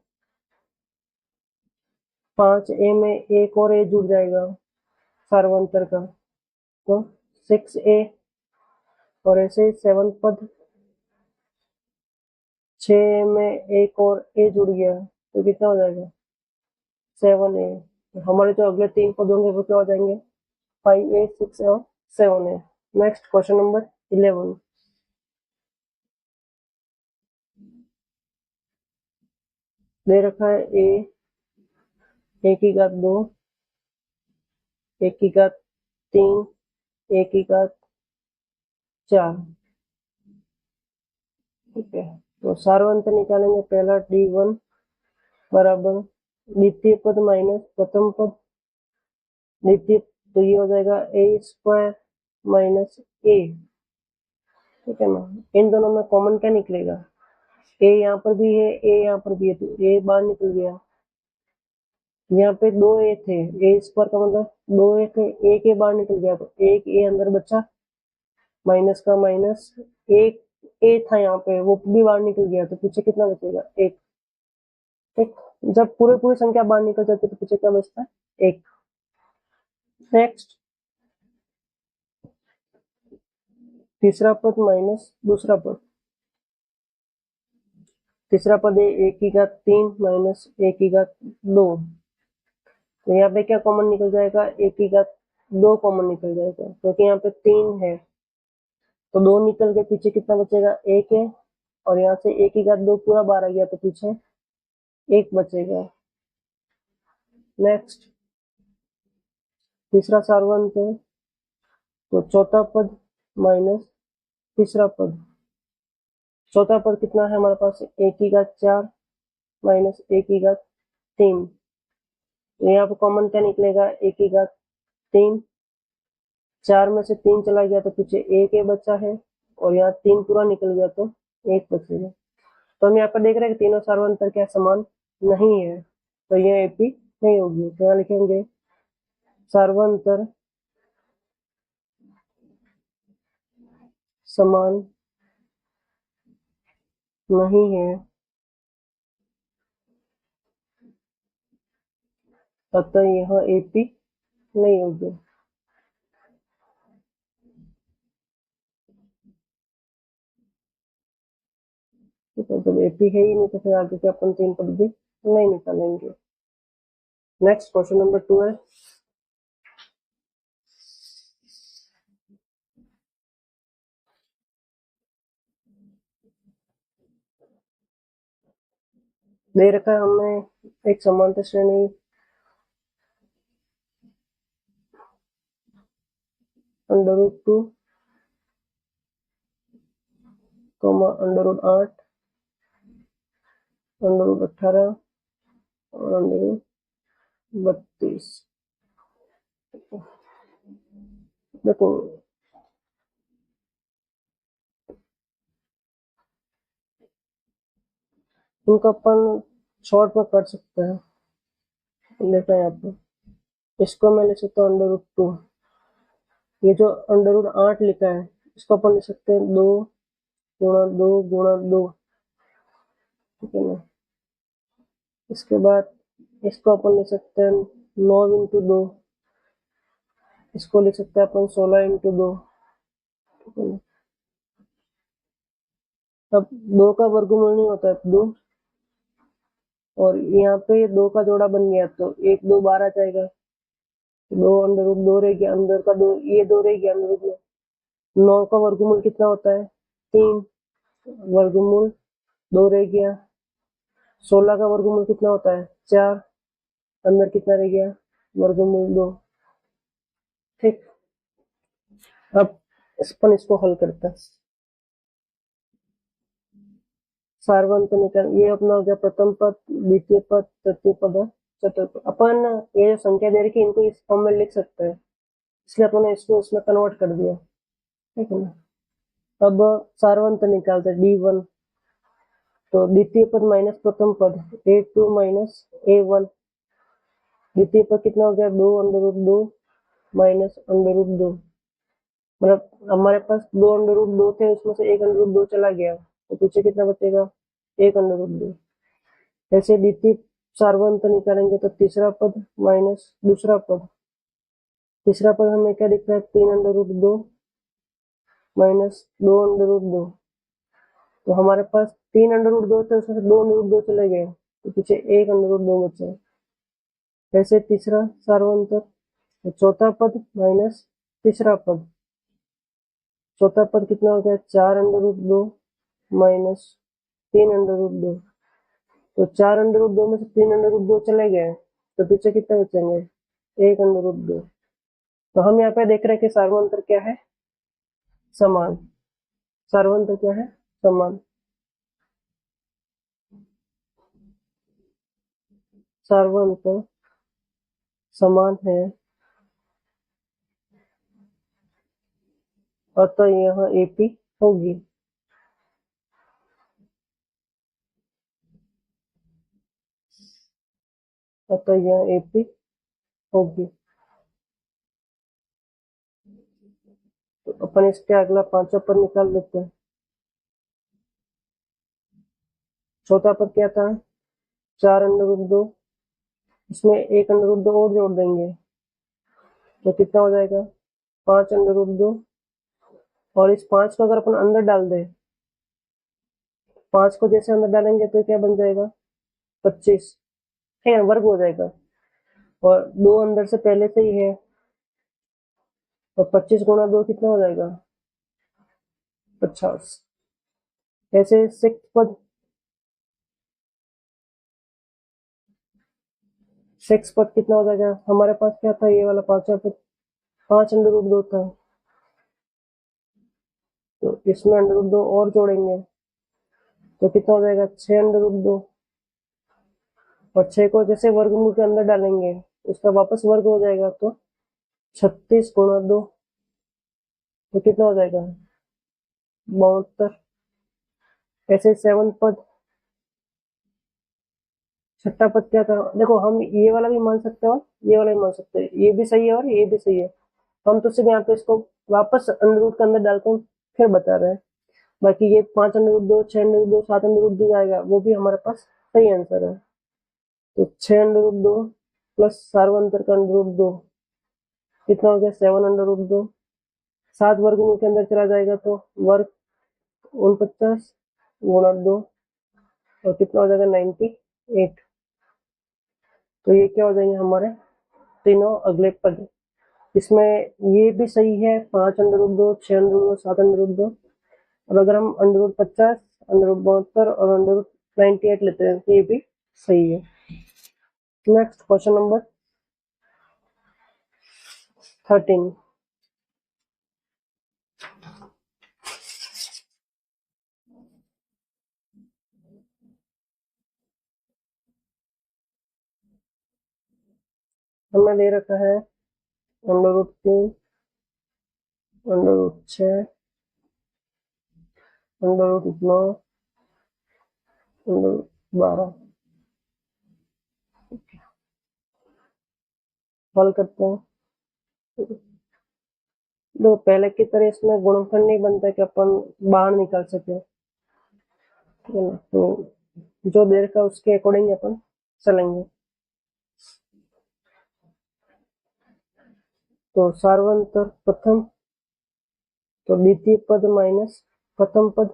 5a में एक और a जुड़ जाएगा सार्वंतर का तो 6a। और ऐसे 7 पद 6 में एक और a जुड़ गया तो कितना हो जाएगा 7a। हमारे जो अगले 3 पद होंगे वो क्या हो जाएंगे 5a, 6a और 7a। नेक्स्ट क्वेश्चन नंबर 11, दे रखा है a की घात 2, a की घात 3, a की घात 4। ठीक है, तो सार्वंतर निकालेंगे। पहला d1 बराबर द्वितीय पद माइनस प्रथम पद। द्वितीय तो ये हो जाएगा a² माइनस a। ठीक है ना, इन दोनों में कॉमन क्या निकलेगा, a यहाँ पर भी है, a यहाँ पर भी है, तो a बाहर निकल गया। यहाँ पे 2a थे, a² का मतलब 2a थे, एक a बाहर निकल गया तो एक a अंदर बचा, माइनस का माइनस। एक a था यहाँ पे वो भी बाहर निकल गया तो पीछे कितना बचेगा, एक। ठीक, जब पूरे पूरी संख्या बाहर निकल जाती है तो पीछे क्या बचता है, एक। नेक्स्ट तीसरा पद माइनस दूसरा पद। तीसरा पद है a की घात 3 माइनस a की घात 2। तो यहाँ पे क्या कॉमन निकल जाएगा, a की घात 2 कॉमन निकल जाएगा क्योंकि यहाँ पे 3 है तो 2 निकल के पीछे कितना बचेगा, एक है। और यहाँ से a की घात 2 पूरा बाहर आ गया तो पीछे एक बचेगा। नेक्स्ट तीसरा सार्वंतर तो चौथा पद माइनस तीसरा पद। चौथा पद कितना है हमारे पास, a की घात 4 माइनस a की घात 3। तो यहाँ पे कॉमन क्या निकलेगा, a की घात 3। 4 में से 3 चला गया तो पीछे एक a बचा है और यहाँ 3 पूरा निकल गया तो एक बचेगा। तो हम यहाँ पर देख रहे हैं कि तीनों सार्वंतर क्या समान नहीं है, तो यह एपी नहीं होगी। तो यहाँ लिखेंगे सार्वंतर समान नहीं है अतः यहाँ AP नहीं होगी। ठीक है, जब AP है ही नहीं तो फिर आगे के अपन 3 पद भी नहीं निकालेंगे। नेक्स्ट क्वेश्चन नंबर 2 है, दे रखा है हमें एक समांतर श्रेणी √2, √8, √18 और √32। देखो इनको अपन शॉर्ट में कर सकते हैं। देखो यहाँ पे इसको मैं ले सकता हूँ √2, ये जो √8 लिखा है इसको अपन ले सकते हैं 2 गुणा 2 गुणा 2, ठीक है ना। इसके बाद इसको अपन ले सकते हैं 9 × 2, इसको ले सकते हैं अपन 16 × 2, ठीक है ना। अब 2 का वर्गमूल नहीं होता है 2, और यहाँ पे 2 का जोड़ा बन गया तो 1 2 बाहर आ जाएगा, 2 √2 रह गया, अंदर का 2 ये 2 रह गया अंदर में। 9 का वर्गमूल कितना होता है 3, वर्गमूल 2 रह गया। 16 का वर्गमूल कितना होता है 4, अंदर कितना रह गया वर्गमूल 2। ठीक, अब अपन इसको हल करते हैं। सारवंत निकाल, ये अपना हो गया प्रथम पद, द्वितीय पद, तृतीय पद और चतुर्थ पद। अपन ये जो संख्या दे रखी इनको इस फॉर्म में लिख सकते हैं, इसलिए अपन इसको इसमें कन्वर्ट कर दिया, ठीक है ना। अब सारवंत निकालते हैं D1, तो द्वितीय पद माइनस प्रथम पद A2 माइनस A1, द्वितीय पद कितना हो गया 2 √2 माइनस √2, मतलब हमारे पास 2 √2 थे, उसमें से 1 √2 चला गया तो पीछे कितना बचेगा 1 √2। ऐसे द्वितीय सारवंत निकालेंगे तो तीसरा पद माइनस दूसरा पद, तीसरा पद हमें क्या दिख रहा है 3 √2 माइनस 2 √2, तो हमारे पास 3 √2 थे, उसमें से 2 √2 चले गए तो पीछे 1 √2 बचा। ऐसे तीसरा सारवंतर, तो चौथा पद माइनस तीसरा पद, चौथा पद कितना हो गया 4 √2 माइनस 3 √2, तो 4 √2 में से 3 √2 चले गए तो पीछे कितने बचेंगे 1 √2। तो हम यहाँ पे देख रहे हैं कि सार्वंतर क्या है समान, सार्वंतर क्या है समान, सार्वंतर समान है, अतः यहाँ AP होगी। अतः यहाँ AP होगी। तो अपन इसके अगला पांचवा पद निकाल लेते हैं। चौथा पद क्या था 4 √2, इसमें 1 √2 और जोड़ देंगे तो कितना हो जाएगा 5 √2, और इस 5 को अगर अपन अंदर डाल दें, 5 को जैसे अंदर डालेंगे तो क्या बन जाएगा 25, है वर्ग हो जाएगा, और 2 अंदर से पहले से ही है, और 25 गुणा 2 कितना हो जाएगा 50। ऐसे सिक्स पद, सिक्स पद कितना हो जाएगा, हमारे पास क्या था ये वाला पांचवा पद 5 √2 था, तो इसमें √2 और जोड़ेंगे तो कितना हो जाएगा 6 √2, और 6 को जैसे वर्गमूल के अंदर डालेंगे उसका वापस वर्ग हो जाएगा तो 36 गुणा 2, तो कितना हो जाएगा 72। ऐसे 7 पद, छठा पद क्या था, देखो हम ये वाला भी मान सकते हैं और ये वाला भी मान सकते हैं, ये भी सही है और ये भी सही है, हम तो सिर्फ यहाँ पे इसको वापस अंडर रूट के अंदर डालकर फिर बता रहे हैं। बाकी ये 5 √2 6 √2 7 √2 आएगा वो भी हमारे पास सही आंसर है। तो 6 √2 प्लस सार्वंतर का √2 कितना हो गया 7√2। 7 वर्गमूल के अंदर चला जाएगा तो वर्ग 49 गुणा 2 और कितना हो जाएगा 98। तो ये क्या हो जाएंगे हमारे तीनों अगले पद। इसमें ये भी सही है 5√2, 6√2, 7√2। और अगर हम √50, √72 और √98 लेते हैं तो ये भी सही है। Next question number 13। हमें दे रखा है √3, √6, √9, √12। हल करते हैं। दो पहले की तरह इसमें गुणनफल नहीं बनता कि अपन बाहर निकाल सके, ठीक है ना। तो जो दे रखा है उसके अकॉर्डिंग अपन चलेंगे। तो सार्वंतर प्रथम, तो द्वितीय पद माइनस प्रथम पद।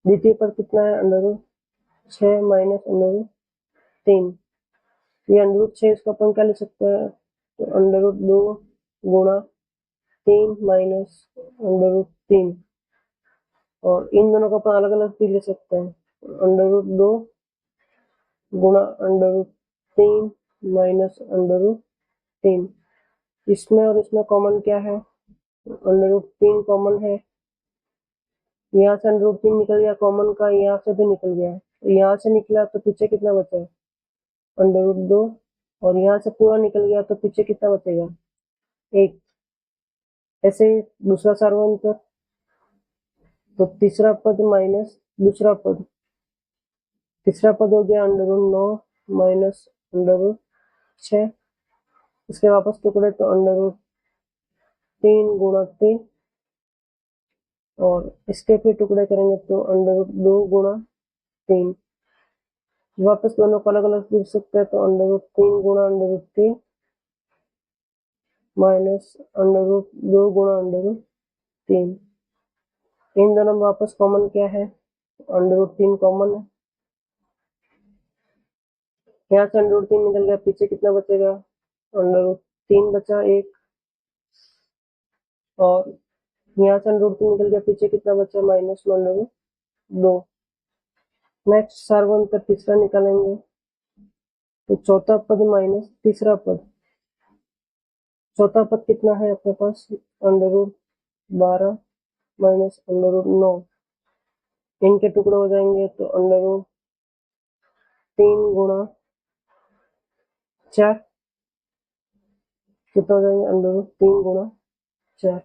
द्वितीय पद कितना है √6 माइनस √3। ये √6 इसको अपन क्या लिख सकते हैं तो √2 गुणा 3 माइनस √3। और इन दोनों को अपन अलग अलग भी ले सकते हैं, √2 गुणा √3 माइनस √3। इसमें और इसमें कॉमन क्या है √3 कॉमन है, यहाँ से √3 निकल गया कॉमन का, यहाँ से भी निकल गया है। तो यहाँ से निकला तो पीछे कितना बचा है √2 और यहाँ से पूरा निकल गया तो पीछे कितना बचेगा 1। ऐसे दूसरा सार्वंतर, तो तीसरा पद माइनस दूसरा पद। तीसरा पद हो गया √9 माइनस √6। इसके वापस टुकड़े तो √3 गुणा 3 और इसके फिर टुकड़े करेंगे तो √2 गुणा 3। वापस दोनों को अलग अलग लिख सकते हैं तो √3 गुणा √3 माइनस √2 गुणा √3। इन दोनों में वापस कॉमन क्या है √3 कॉमन है, यहाँ से √3 निकल गया पीछे कितना बचेगा √3 बचा 1 और यहाँ से √3 निकल गया पीछे कितना बचा माइनस √2। नेक्स्ट सार्वंतर तीसरा निकालेंगे तो चौथा पद माइनस तीसरा पद। चौथा पद कितना है अपने पास √12 माइनस √9। इनके टुकड़े हो जाएंगे तो √3 गुणा 4 कितना हो जाएंगे √3 गुणा 4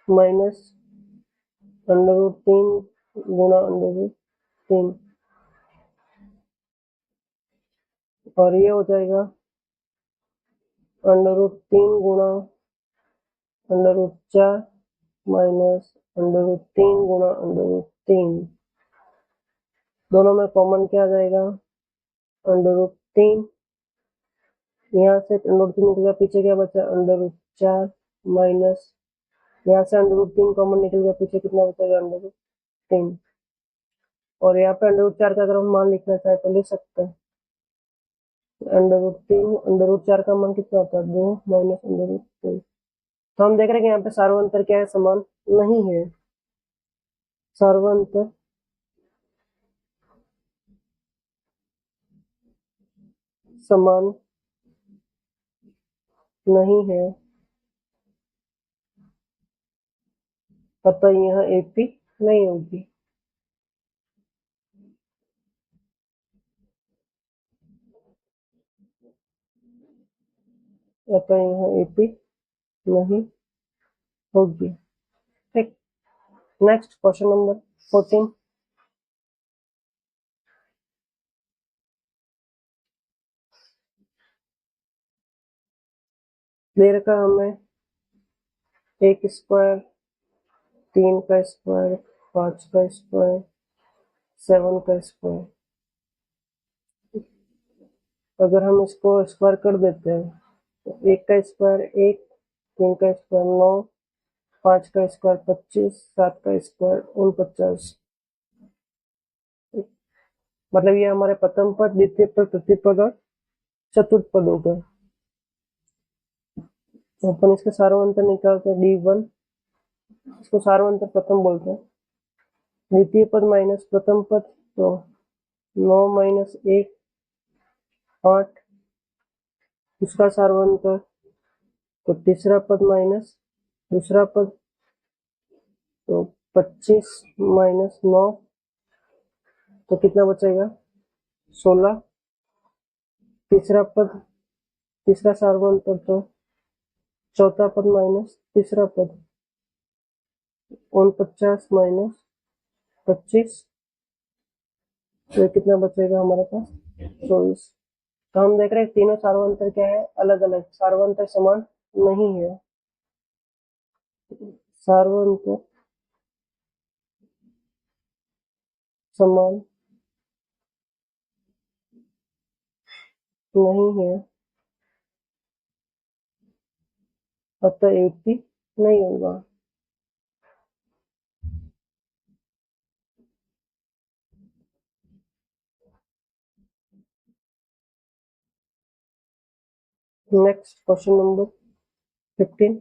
माइनस √3 गुणा √3 और ये हो जाएगा √3 गुणा √4 माइनस √3 गुणा √3। दोनों में कॉमन क्या आ जाएगा √3। यहाँ से √3 निकल गया पीछे क्या बचा √4 माइनस यहाँ से √3 कॉमन निकल गया पीछे कितना बचेगा √3। और यहाँ पे √4 का अगर हम मान लिखना चाहे तो लिख सकते हैं √3 √4 का मान कितना होता है 2 माइनस √3। तो हम देख रहे हैं कि यहाँ पे सार्वंतर क्या है समान नहीं है। सार्वंतर समान नहीं है अतः यह AP नहीं होगी। अतः यह AP नहीं होगी। ठीक। Next question number 14। दे रखा हमें 1 स्क्वायर, 3 का स्क्वायर, 5 का स्क्वायर, 7 का स्क्वायर। अगर हम इसको स्क्वायर कर देते हैं तो 1 का स्क्वायर 1, 3 का स्क्वायर 9, 5 का स्क्वायर 25, 7 का स्क्वायर 49। मतलब ये हमारे प्रथम पद, द्वितीय पद, तृतीय पद और चतुर्थ पद हो गए। तो अपन इसके सार्वंतर निकालते हैं D1, इसको सार्वंतर प्रथम बोलते हैं। द्वितीय पद माइनस प्रथम पद, तो 9 माइनस 1 8, इसका सार्वंतर, तो तीसरा पद माइनस दूसरा पद, तो 25 माइनस 9, तो कितना बचेगा 16। तीसरा पद, तीसरा सार्वंतर, तो चौथा पद माइनस तीसरा पद, 49 माइनस 25, तो कितना बचेगा हमारे पास 24। तो हम देख रहे हैं तीनों सार्वंतर क्या है, अलग अलग, सार्वंतर समान नहीं है। सार्वंतर समान नहीं है, अतः युक्ति नहीं होगा। Next question number 15।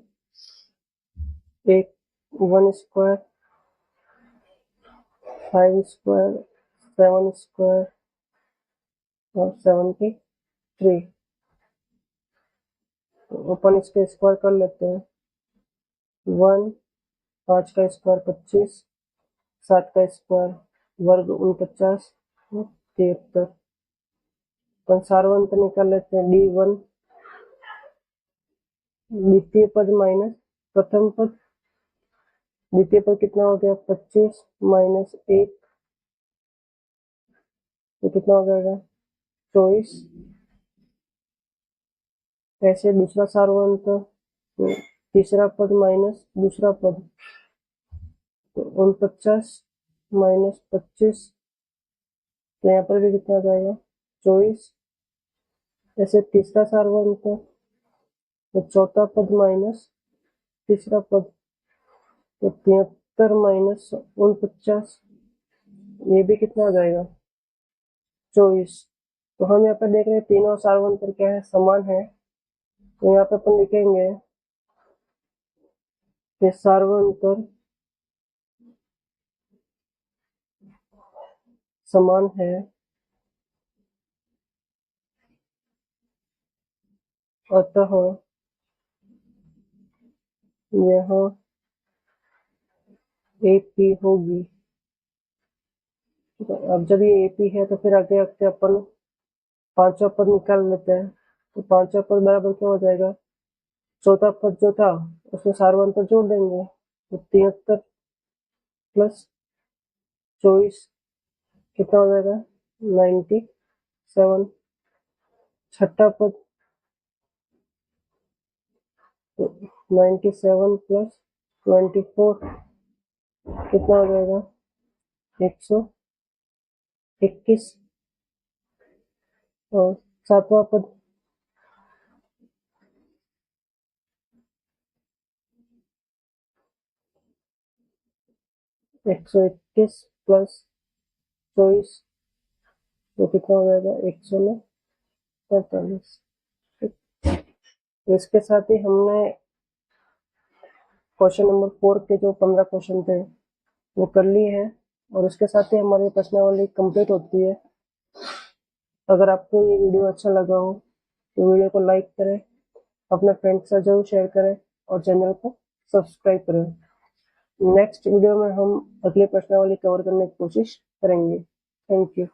एक 1 स्क्वायर 5 स्क्वायर 7 स्क्वायर और 73, तो अपन इसके स्क्वायर कर लेते हैं। 1, 5 का स्क्वायर 25, 7 का स्क्वायर वर्ग 49, 73। अपन सार्वंतर निकाल लेते हैं। D1, द्वितीय पद माइनस प्रथम पद, द्वितीय पद कितना हो गया 25 माइनस 1, तो कितना हो जाएगा 24। ऐसे दूसरा सार्वंतर, तो तीसरा पद माइनस दूसरा पद, तो 49 माइनस 25, तो यहाँ पर भी कितना आ जाएगा 24। ऐसे तीसरा सार्वंतर, तो चौथा पद माइनस तीसरा पद, तो 73 माइनस 49, ये भी कितना आ जाएगा 24। तो हम यहाँ पर देख रहे हैं तीनों सार्वंतर क्या है, समान है। तो यहाँ पे अपन लिखेंगे कि सार्वंतर समान है, अतः यह AP होगी। तो अब जब ये AP है तो फिर आगे आगे अपन पांचवा पद निकाल लेते हैं। तो पांचवा पद बराबर क्या हो जाएगा, चौथा पद जो था उसमें सार्वंतर जोड़ देंगे, तो 73 प्लस 24 कितना हो जाएगा 97। छठा पद, तो 97 प्लस 24 कितना हो जाएगा 121। और सातवां पद, एक सौ 21 प्लस 24, तो कितना हो जाएगा 145। तो इसके साथ ही हमने क्वेश्चन नंबर 4 के जो 15 क्वेश्चन थे वो कर लिए हैं, और उसके साथ ही हमारी प्रश्नावली कंप्लीट होती है। अगर आपको ये वीडियो अच्छा लगा हो तो वीडियो को लाइक करें, अपने फ्रेंड्स के साथ जरूर शेयर करें और चैनल को सब्सक्राइब करें। नेक्स्ट वीडियो में हम अगली प्रश्नावली कवर करने की कोशिश करेंगे। Thank you.